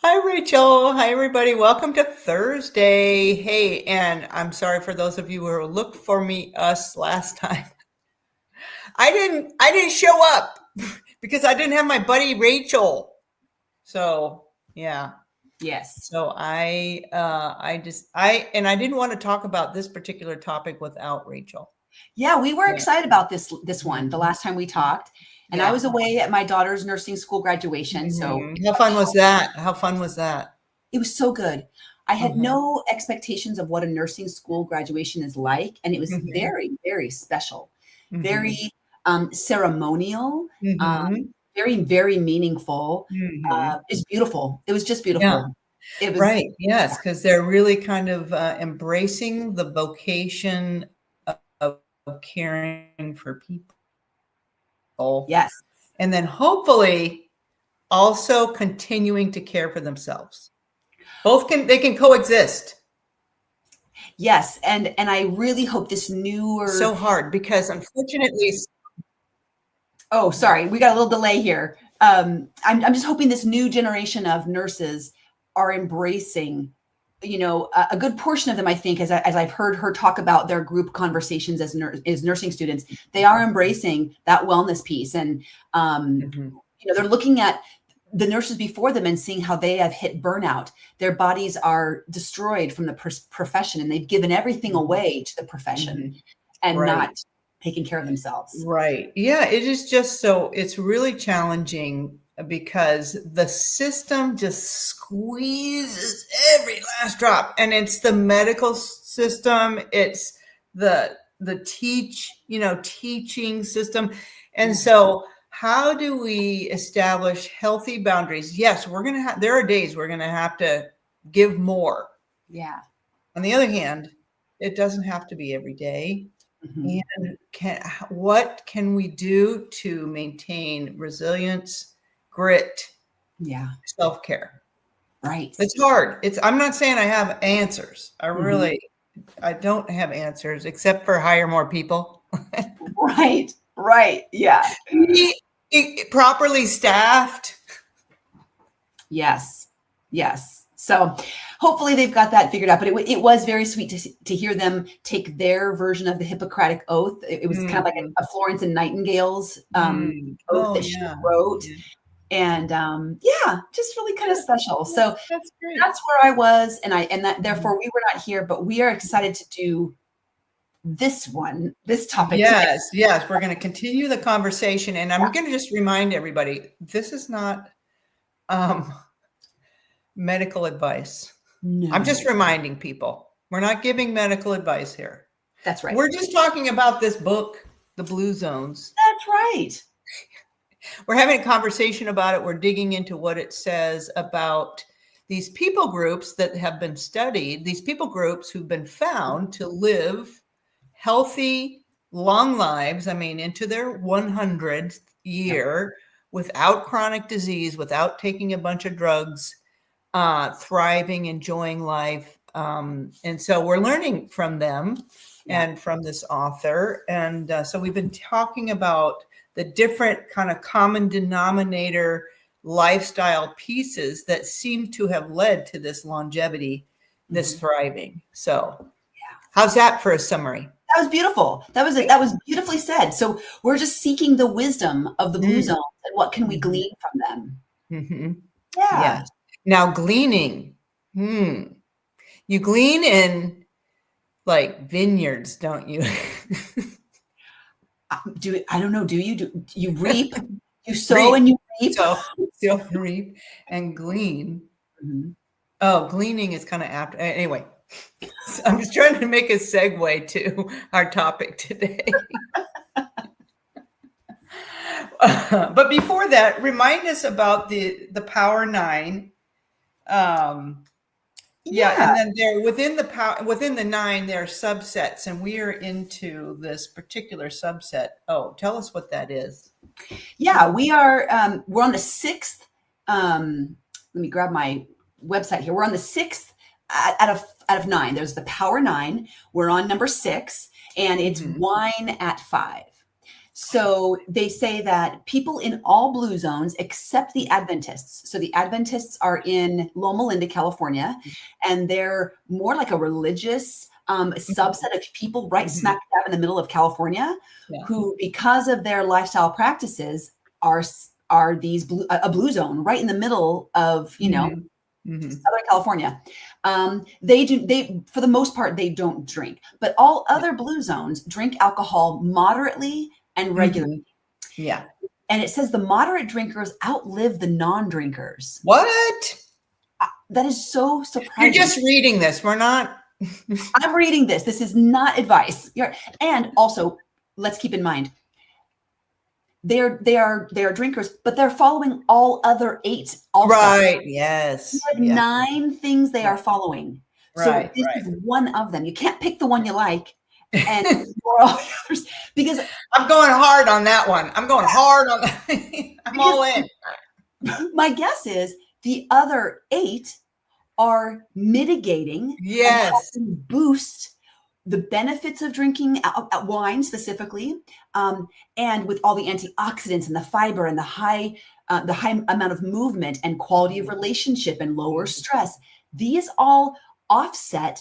Hi, Rachel. Hi, everybody. Welcome to Thursday. Hey, and I'm sorry for those of you who looked for us last time. I didn't show up because I didn't have my buddy Rachel. So yeah. Yes. So I didn't want to talk about this particular topic without Rachel. Yeah, we were Yeah. excited about this one the last time we talked. And I Yeah. was away at my daughter's nursing school graduation. So How fun was that? How fun was that? it was so good. I had Mhm. no expectations of what a nursing school graduation is like. And it was Mhm. very, very special, very Mhm. ceremonial, um, Mhm. very, very meaningful. Mhm. It's beautiful. It was just Yeah. beautiful. It was, Right, yes, because they're really kind of, embracing the vocation of caring for people, yes. and then hopefully also continuing to care for themselves. They can coexist. Yes. And I really hope this newer. So hard because unfortunately Oh, sorry, we got a little delay here. I'm just hoping this new generation of nurses are embracing, a good portion of them. I think, as I've heard her talk about their group conversations as nursing students, they are embracing that wellness piece, and Mhm, they're looking at the nurses before them and seeing how they have hit burnout. Their bodies are destroyed from the profession, and they've given everything mhm, away to the profession mhm. and Right. not taking care of themselves. Right. Yeah, it is just it's really challenging because the system just squeezes every last drop. And it's the medical system, it's the teaching system. And Yeah. so how do we establish healthy boundaries? Yes, there are days we're going to have to give more. Yeah. On the other hand, it doesn't have to be every day. Mhm. And what can we do to maintain resilience, grit, Yeah. self-care? Right. It's hard. I'm not saying I have answers. Mhm. I don't have answers except for hire more people. Right. Right. Yeah. Properly staffed. Yes. Yes. So hopefully they've got that figured out. But it was very sweet to hear them take their version of the Hippocratic Oath. It was kind of like Mhm. a Florence and Nightingale's oath Oh, that she yeah. wrote. Yeah. And yeah, just really kind of special. So That's great. that's where I was. And that Mhm. therefore we were not here, but we are excited to do this topic today. Yes, yes, we're gonna continue the conversation, and I'm gonna just remind everybody, this is not, um, medical advice. I'm just No, reminding people, we're not giving medical advice here. that's right. We're just talking about this book, The Blue Zones. That's right. We're having a conversation about it. We're digging into what it says about these people groups that have been studied, these people groups who've been found to live healthy, long lives, I mean, into their 100th Yep. year without chronic disease, without taking a bunch of drugs, thriving, enjoying life. And so we're learning from them Yeah. and from this author. And so we've been talking about the different kind of common denominator lifestyle pieces that seem to have led to this longevity, this Mhm. thriving. So, Yeah. how's that for a summary? That was beautiful. That was beautifully said. So we're just seeking the wisdom of the blue Mm. zones and what can we Mhm. glean from them? Mhm. Yeah. Yes. Now, gleaning. Hmm. You glean in like vineyards, don't you? I don't know. Do you reap? You sow Reap. and you reap. So, still reap and glean. Mhm. Oh, gleaning is kind of after. Anyway, so I'm just trying to make a segue to our topic today. But before that, remind us about the Power Nine. Um, yeah, Yeah. and then there within the nine, there are subsets, and we are into this particular subset. Oh, tell us what that is. Yeah. We're on the sixth. Let me grab my website here. We're on the sixth out of nine. There's the Power Nine. We're on number six, and it's Mhm. wine at five. So they say that people in all blue zones except the Adventists. So the Adventists are in Loma Linda, California, and they're more like a religious subset of people right smack dab in the middle of California, who, because of their lifestyle practices, are these a blue zone right in the middle of, you know, Southern California. They for the most part, they don't drink, but all other blue zones drink alcohol moderately and regularly. Yeah. And it says the moderate drinkers outlive the non-drinkers. What? That is so surprising. You're just reading this. We're not. I'm reading this. This is not advice. And also, let's keep in mind, they are drinkers, but they're following all other 8 also. Right. Yes. 9 things they are following. So this is one of them. You can't pick the one you like and ignore all the others, because I'm going hard on that one. I'm going hard on that. I'm all in. My guess is the other 8 are mitigating, yes, and helping boost the benefits of drinking wine specifically, and with all the antioxidants and the fiber and the high amount of movement and quality of relationship and lower stress. These all offset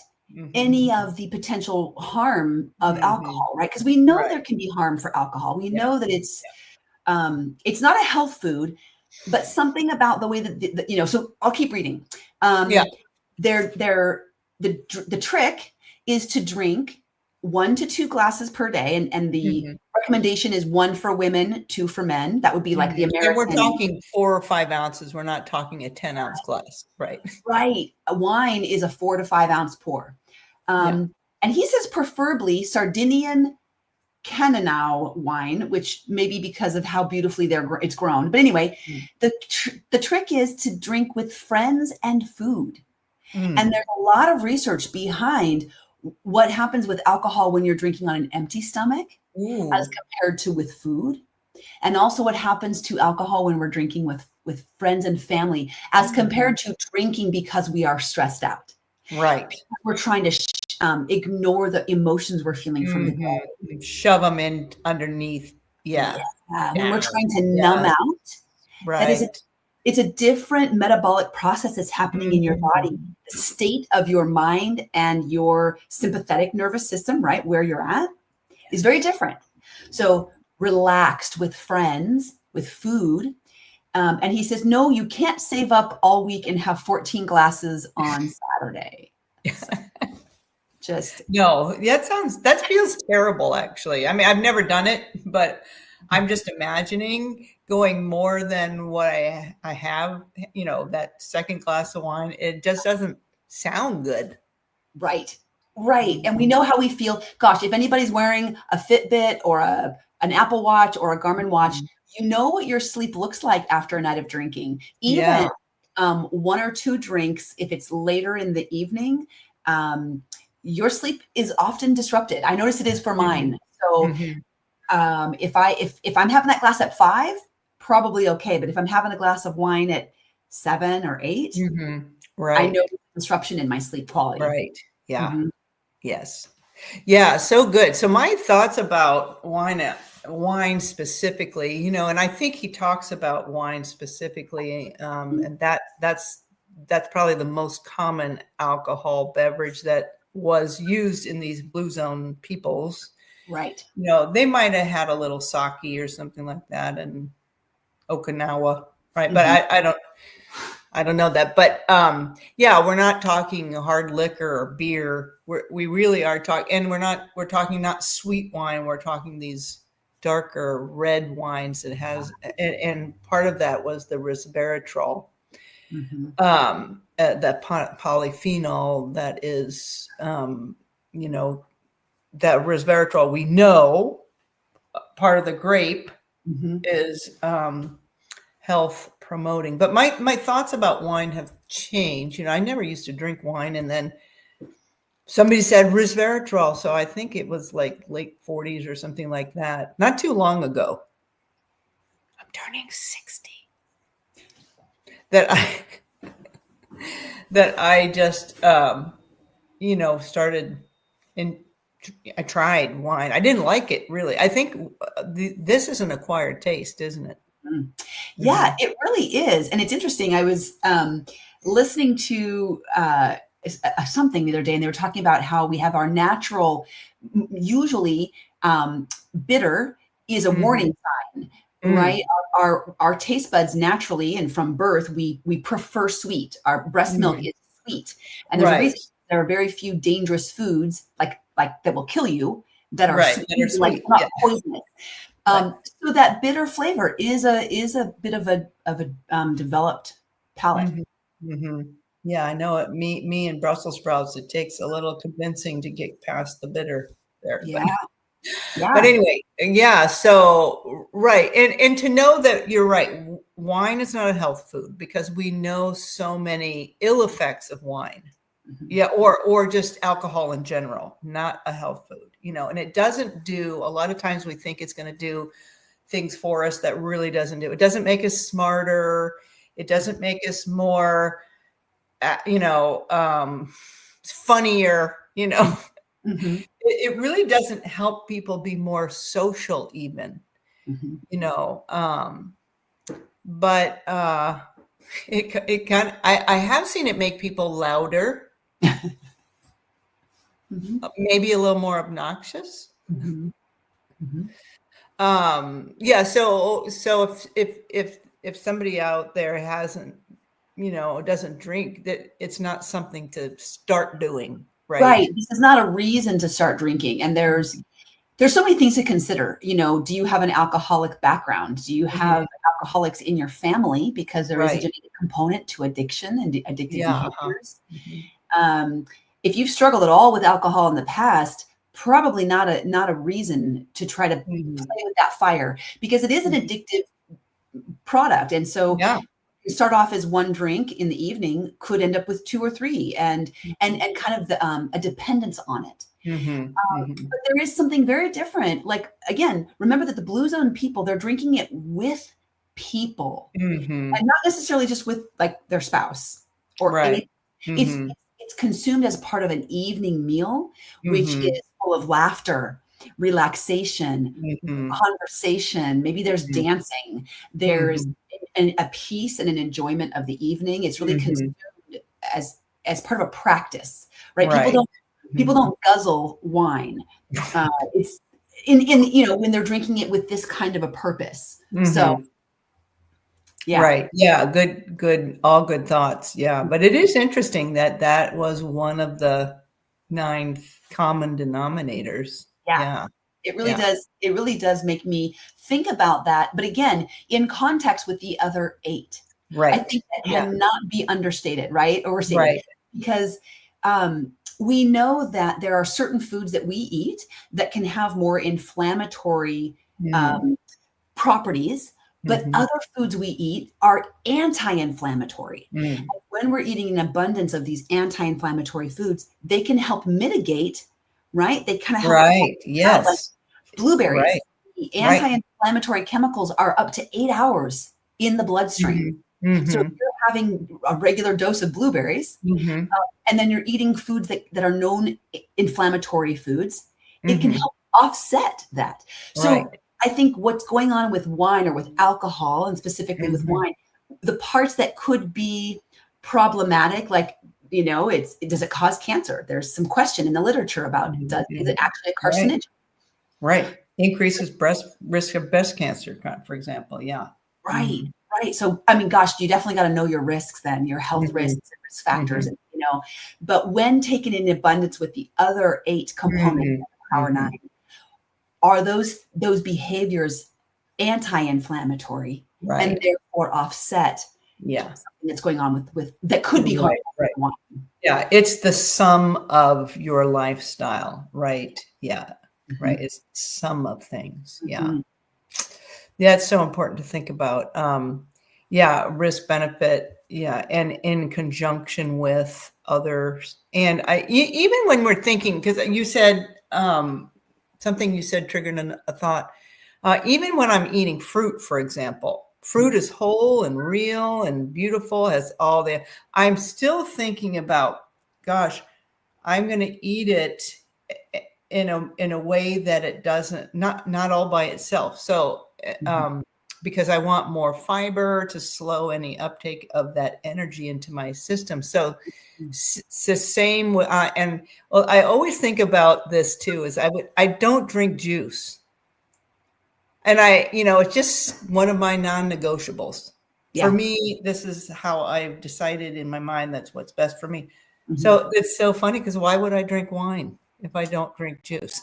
any of the potential harm of alcohol, right? Because we know there can be harm for alcohol. We know that it's not a health food, but something about the way that, you know. So I'll keep reading. The trick is to drink 1 to 2 glasses per day, and the recommendation is 1 for women, 2 for men. That would be like the American. And we're talking 4 or 5 ounces. We're not talking a 10-ounce glass, right? Right. A wine is a 4 to 5 ounce pour, and he says preferably Sardinian Cannonau wine, which may be because of how beautifully it's grown. But anyway, the trick is to drink with friends and food. And there's a lot of research behind what happens with alcohol when you're drinking on an empty stomach as compared to with food. And also what happens to alcohol when we're drinking with friends and family as compared to drinking because we are stressed out. Right. Because we're trying to ignore the emotions we're feeling from the day. Shove them in underneath. Yeah. When we're trying to numb out. Right. It's a different metabolic process that's happening in your body. The state of your mind and your sympathetic nervous system, right, where you're at, is very different. So relaxed with friends, with food. And he says, no, you can't save up all week and have 14 glasses on Saturday. So, no, that feels terrible, actually. I mean, I've never done it, but I'm just imagining going more than what I have, you know, that second glass of wine. It just doesn't sound good. Right. And we know how we feel. Gosh, if anybody's wearing a Fitbit or an Apple Watch or a Garmin watch, you know what your sleep looks like after a night of drinking. Even 1 or 2 drinks, if it's later in the evening, your sleep is often disrupted. I notice it is for mine. So if I'm having that glass at 5, probably okay. But if I'm having a glass of wine at 7 or 8, I know disruption in my sleep quality. Right. Yeah. Yes. Yeah. So good. So my thoughts about wine specifically, you know, and I think he talks about wine specifically, and that's probably the most common alcohol beverage that was used in these blue zone peoples. Right. You know, they might have had a little sake or something like that in Okinawa, right? But I don't know that. But we're not talking hard liquor or beer. We really are talking, and we're talking not sweet wine. We're talking these darker red wines that has, and part of that was the resveratrol, that polyphenol that is, you know, that resveratrol, we know part of the grape is health promoting. But my thoughts about wine have changed. You know, I never used to drink wine, and then somebody said resveratrol, so I think it was like late 40s or something like that. Not too long ago. I'm turning 60. That I just you know, started I tried wine. I didn't like it really. I think this is an acquired taste, isn't it? Mm. Hmm. Yeah, it really is. And it's interesting. I was listening to something the other day, and they were talking about how we have our natural, usually bitter is a Hmm. warning sign, Mm. right? Our taste buds naturally, and from birth, we prefer sweet. Our breast milk Mm. is sweet. And there's a reason Right. there are very few dangerous foods like that will kill you that are Right. sweet, That are like sweet. not Yeah. poisonous. Right. So that bitter flavor is a bit of a developed palate. Hmm. Hmm. Yeah, I know it. Me and Brussels sprouts. It takes a little convincing to get past the bitter there, Yeah, but yeah. anyway, yeah. So right, and to know that you're right. Wine is not a health food because we know so many ill effects of wine. Mhm. Yeah, or just alcohol in general, not a health food, and it doesn't do a lot of times we think it's going to do things for us that really doesn't do. It doesn't make us smarter. It doesn't make us more, funnier, Mhm, It really doesn't help people be more social even, mhm, you know. But it kind of I have seen it make people louder, mhm, maybe a little more obnoxious. mhm, mhm. Yeah, so if somebody out there hasn't, doesn't drink, that it's not something to start doing, right? Right, this is not a reason to start drinking, and there's so many things to consider. Do you have an alcoholic background? Do you Mhm. have alcoholics in your family? Because there is a Right. genetic component to addiction and addictive Yeah, uh-huh. behaviors. Mhm. Um, if you've struggled at all with alcohol in the past, probably not a reason to try to Mhm. play with that fire, because it is an Mhm. addictive product. And so Yeah. you start off as one drink in the evening, could end up with two or three, and Mhm. kind of a dependence on it. Mhm. Mhm. But there is something very different. Like, again, remember that the blue zone people, they're drinking it with people, Mhm. and not necessarily just with like their spouse or Right. any. It's Mhm. it's consumed as part of an evening meal, which Mhm. is full of laughter, relaxation, Mhm. conversation. Maybe there's Mhm. dancing. There's Mhm. a peace and an enjoyment of the evening. It's really consumed Mhm. as part of a practice, right? People Right. don't people Mhm. don't guzzle wine. It's in when they're drinking it with this kind of a purpose. So Mhm. yeah, Right. Yeah, good, all good thoughts. Yeah, but it is interesting that that was one of the 9 common denominators. yeah. Yeah. It Yeah. really does make me think about that, but again, in context with the other 8. I Right. think that Yeah. cannot be understated, right? Overstated, Right. because, we know that there are certain foods that we eat that can have more inflammatory, Mm. um, properties, but Mhm. other foods we eat are anti-inflammatory. Mm. And when we're eating an abundance of these anti-inflammatory foods, they can help mitigate, right? They kinda help Right. out, like Yes. blueberries. Right. The Right. anti-inflammatory chemicals are up to 8 hours in the bloodstream. Mhm. So if Mhm. you're having a regular dose of blueberries, Mhm. and then you're eating foods that are known inflammatory foods, it can Mhm. help offset that. Right. So I think what's going on with wine or with alcohol, and specifically with Mhm. wine, the parts that could be problematic, like, does it cause cancer? There's some question in the literature about, Mhm. is it Mhm. actually a Right. carcinogen? Right. Increases breast risk of breast cancer, for example. Yeah. Right, Mhm. right. So, I mean, gosh, you definitely got to know your risks then, your health Mhm. risks and risk factors, Mhm. and. But when taken in abundance with the other 8 components Mhm. of the Power Mhm. 9, are those behaviors anti-inflammatory and Right. therefore offset Yeah. something that's going on with that could be Right. harmful Right. for one. Yeah. It's the sum of your lifestyle. Right. Yeah. Right. Mhm, It's the sum of things. Yeah. mhm, Yeah. It's so important to think about. Yeah. Risk benefit. Yeah. And in conjunction with others. And even when we're thinking, because you said, something you said triggered a thought. Even when I'm eating fruit, for example, fruit is whole and real and beautiful, has all the, I'm still thinking about, gosh, I'm going to eat it. in a way that it doesn't, not all by itself. So because I want more fiber to slow any uptake of that energy into my system. So it's the same. And well, I always think about this too, is I don't drink juice. And it's just one of my non-negotiables. Yeah. For me, this is how I've decided in my mind that's what's best for me. So it's so funny because why would I drink wine if I don't drink juice?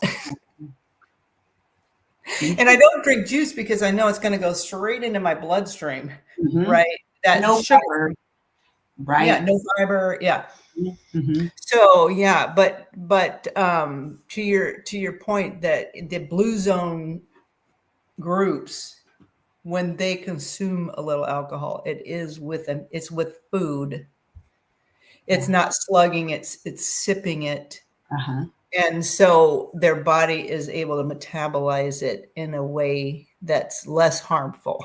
And I don't drink juice because I know it's going to go straight into my bloodstream, right? That no sugar, fiber, right? Yeah, no fiber. Yeah. Mm-hmm. So yeah, but to your point that the blue zone groups, when they consume a little alcohol, it's with food. It's not slugging, it's sipping it. And so their body is able to metabolize it in a way that's less harmful.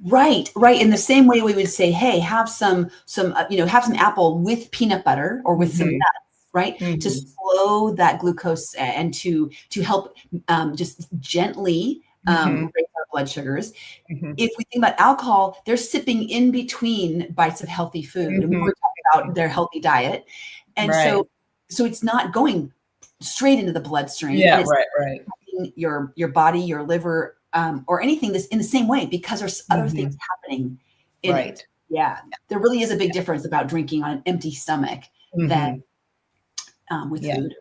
Right. In the same way we would say, hey, have some have some apple with peanut butter or with some nuts, right? To slow that glucose and to help just gently raise our blood sugars. If we think about alcohol, they're sipping in between bites of healthy food. And we were talking about their healthy diet. And so it's not going straight into the bloodstream. Yeah, it's right. Your body, your liver, or anything this in the same way, because there's other things happening in it. Yeah. There really is a big difference about drinking on an empty stomach than with food.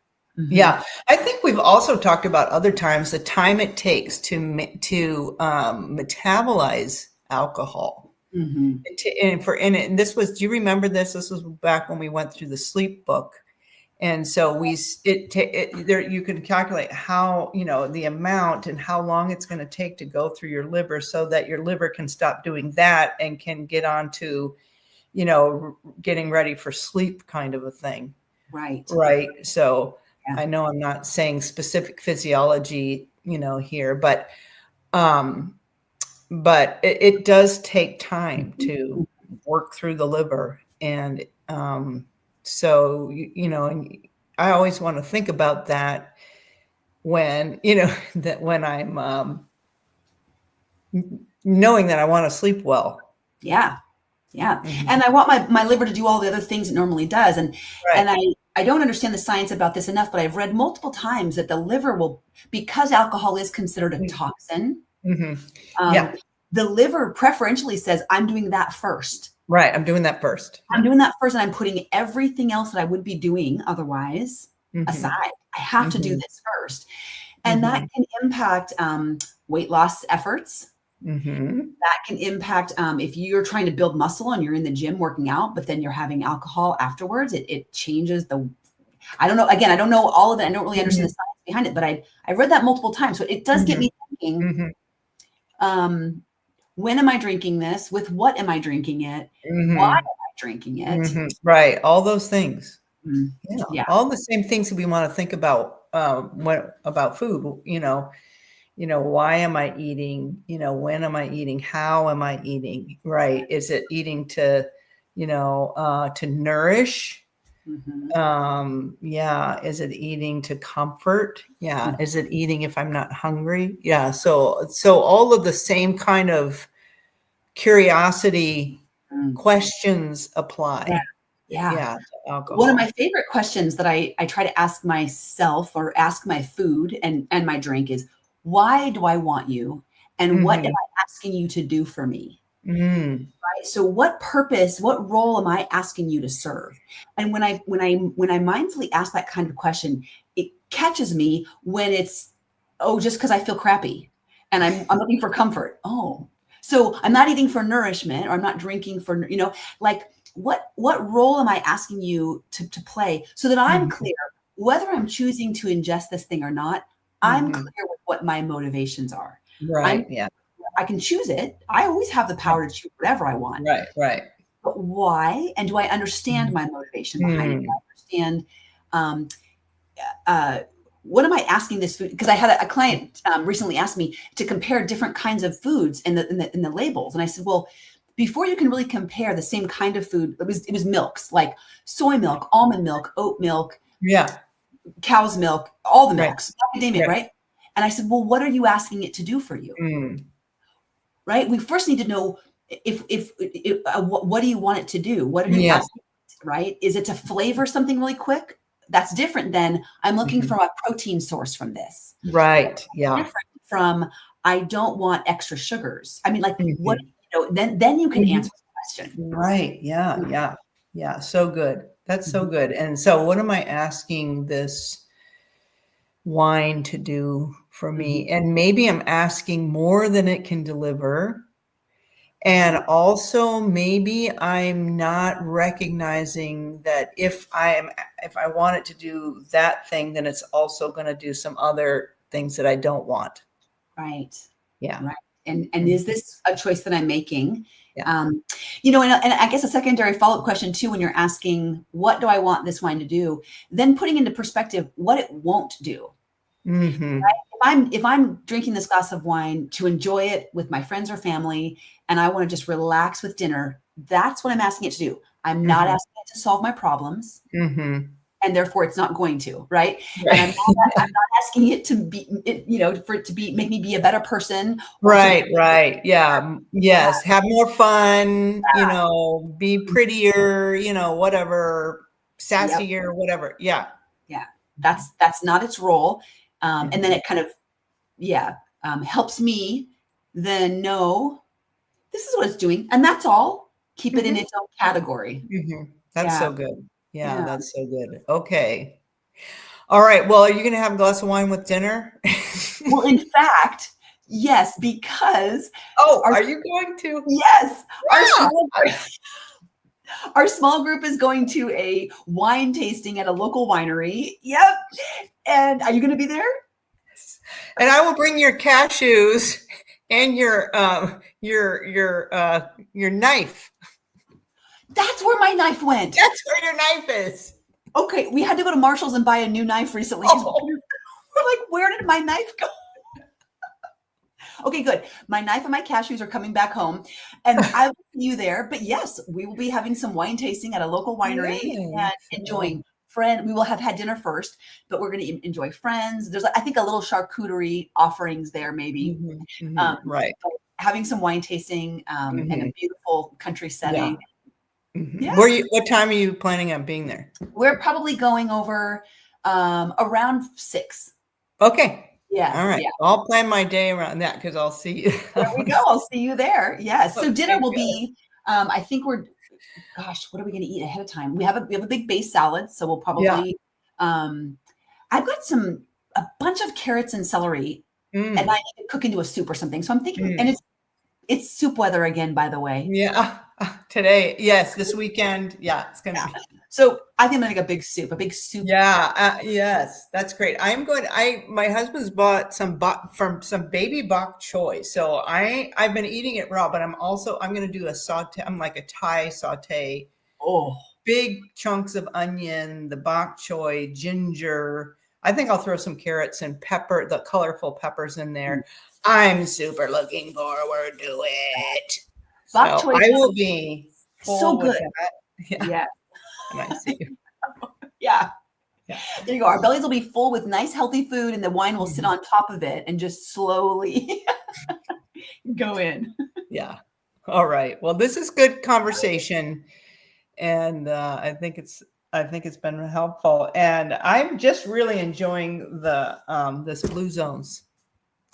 Yeah. I think we've also talked about other times the time it takes to metabolize alcohol. And this was, do you remember this? This was back when we went through the sleep book. And so you can calculate how, the amount and how long it's going to take to go through your liver so that your liver can stop doing that and can get on to, getting ready for sleep kind of a thing. Right. So I know I'm not saying specific physiology, here, but it does take time to work through the liver. And, so, I always want to think about that when, when I'm knowing that I want to sleep well. Yeah. And I want my liver to do all the other things it normally does. And I don't understand the science about this enough, but I've read multiple times that the liver will, because alcohol is considered a toxin, the liver preferentially says, I'm doing that first. Right. I'm doing that first. And I'm putting everything else that I would be doing otherwise aside. I have to do this first. And that can impact weight loss efforts. That can impact if you're trying to build muscle and you're in the gym working out, but then you're having alcohol afterwards. It changes I don't know. Again, I don't know all of it. I don't really understand the science behind it, but I read that multiple times. So it does get me thinking, when am I drinking this? With what am I drinking it? Why am I drinking it? Right. All those things. Yeah. All the same things that we want to think about about food, why am I eating? When am I eating? How am I eating? Right. Is it eating to nourish? Is it eating to comfort? Is it eating if I'm not hungry? So all of the same kind of curiosity questions apply. To alcohol. One of my favorite questions that I try to ask myself or ask my food and my drink is, why do I want you? And what am I asking you to do for me? Right. So what purpose, what role am I asking you to serve? And when I mindfully ask that kind of question, it catches me when it's, just because I feel crappy and I'm looking for comfort. So I'm not eating for nourishment, or I'm not drinking for, what role am I asking you to play so that I'm clear whether I'm choosing to ingest this thing or not? I'm clear with what my motivations are. Right. I can choose it. I always have the power to choose whatever I want. Right. But why? And do I understand my motivation behind it? Do I understand what am I asking this food? Because I had a client recently asked me to compare different kinds of foods in the labels, and I said, well, before you can really compare the same kind of food, it was milks like soy milk, almond milk, oat milk. cow's milk, all the Right. milks, academia, Right. right? And I said, well, what are you asking it to do for you? Mm. Right? We first need to know what do you want it to do? What are you Yes. asking? Right? Is it to flavor something really quick? That's different than I'm looking Mhm. for a protein source from this. Right. Yeah. Different from I don't want extra sugars. I mean, like what, Mhm. then you can Mhm. answer the question. Right. Yeah. Yeah. Yeah. So good. That's so Mhm. good. And so, what am I asking this wine to do for me? Mhm. And maybe I'm asking more than it can deliver. And also, maybe I'm not recognizing that if I want it to do that thing, then it's also going to do some other things that I don't want. Right. Yeah. Right. And Mhm. is this a choice that I'm making? Yeah. And I guess a secondary follow-up question too, when you're asking, what do I want this wine to do? Then putting into perspective what it won't do. Mhm. If I'm drinking this glass of wine to enjoy it with my friends or family, and I want to just relax with dinner, that's what I'm asking it to do. I'm not Mhm. asking it to solve my problems, Mhm. and therefore it's not going to, right? And Right. I'm not asking it to be, for it to be make me be a better person or to Right, right. Yeah. Yes. Have more fun, be prettier, whatever, Yep. sassier, whatever. Yeah. Yeah. That's not its role. And then Mhm. it kind of, helps me then know this is what it's doing. And that's all. Keep it in Mhm. its own category. Mhm. That's Yeah. so good. Yeah, Yeah. that's so good. Okay. All right. Well, are you gonna have a glass of wine with dinner? Well, in fact, yes, because Oh, our are you going to? yes, our Yeah. small our small group is going to a wine tasting at a local winery. Yep. And are you going to be there? And I will bring your cashews and your knife. That's where my knife went. That's where your knife is. Okay, we had to go to Marshall's and buy a new knife recently because Oh. we're like, where did my knife go? Okay, good. My knife and my cashews are coming back home, and I will see you there. But yes, we will be having some wine tasting at a local winery and Yes. enjoying We will have had dinner first, but we're going to enjoy friends. There's, I think, a little charcuterie offerings there, maybe. Mhm, mhm, right. But having some wine tasting in a Mhm. beautiful country Yeah. setting. Mhm. Yeah, What time are you planning on being there? we're probably going over around 6. Okay. Yeah, All right. yeah. I'll plan my day around that because I'll see you. There we go. I'll see you there. Yes. So dinner Okay, will good. be. I think gosh, what are we going to eat ahead of time? We have a big base salad, so we'll Yeah. probably. Um, I've got a bunch of carrots and celery, and I Mm, need to cook into a soup or something. So I'm thinking, and mm. it's soup weather again, by the way. Yeah. Today, yes, this weekend. Yeah, it's gonna Yeah. be. So I think I'm gonna make a big soup. Yeah, yes, that's great. My husband's bought some bok from some baby bok choy. So I've been eating it raw, but I'm going to do a saute. I'm like a Thai saute, Oh, big chunks of onion, the bok choy, ginger. I think I'll throw some carrots and pepper, the colorful peppers in there. I'm super looking forward to it. bok So choy I is will be so full with good. that. Yeah, Yeah, and I see you. yeah. Yeah. There you go. Our bellies will be full with nice, healthy food, and the wine will sit Mhm. on top of it and just slowly go in. Yeah. All right. Well, this is good conversation, and I think it's been helpful, and I'm just really enjoying the this blue zones.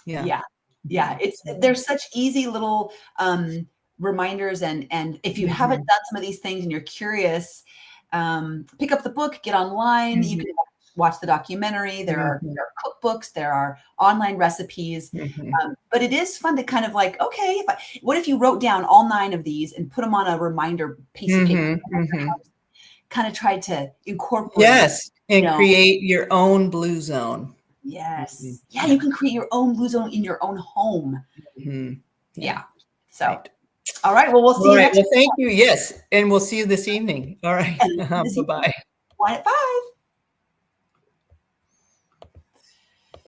Yeah. Yeah. Yeah. There's such easy little reminders, and if you haven't Mhm, done some of these things and you're curious, pick up the book, get online. You mhm, can watch the documentary. mhm, There are cookbooks, there are online recipes. mhm, But it is fun to kind of like, okay, what if you wrote down all 9 of these and put them on a reminder piece of paper? mhm, mhm. Kind of tried to incorporate, Yes, you and know, create your own blue zone. Mhm, yes. Yeah, you yeah, can create your own blue zone in your own home. mhm, yeah, Yeah. So, right. all right. Well, we'll see All you right. next Well, thank you. Yes, and we'll see you this evening. All right. and this evening, Bye-bye. wine at 5.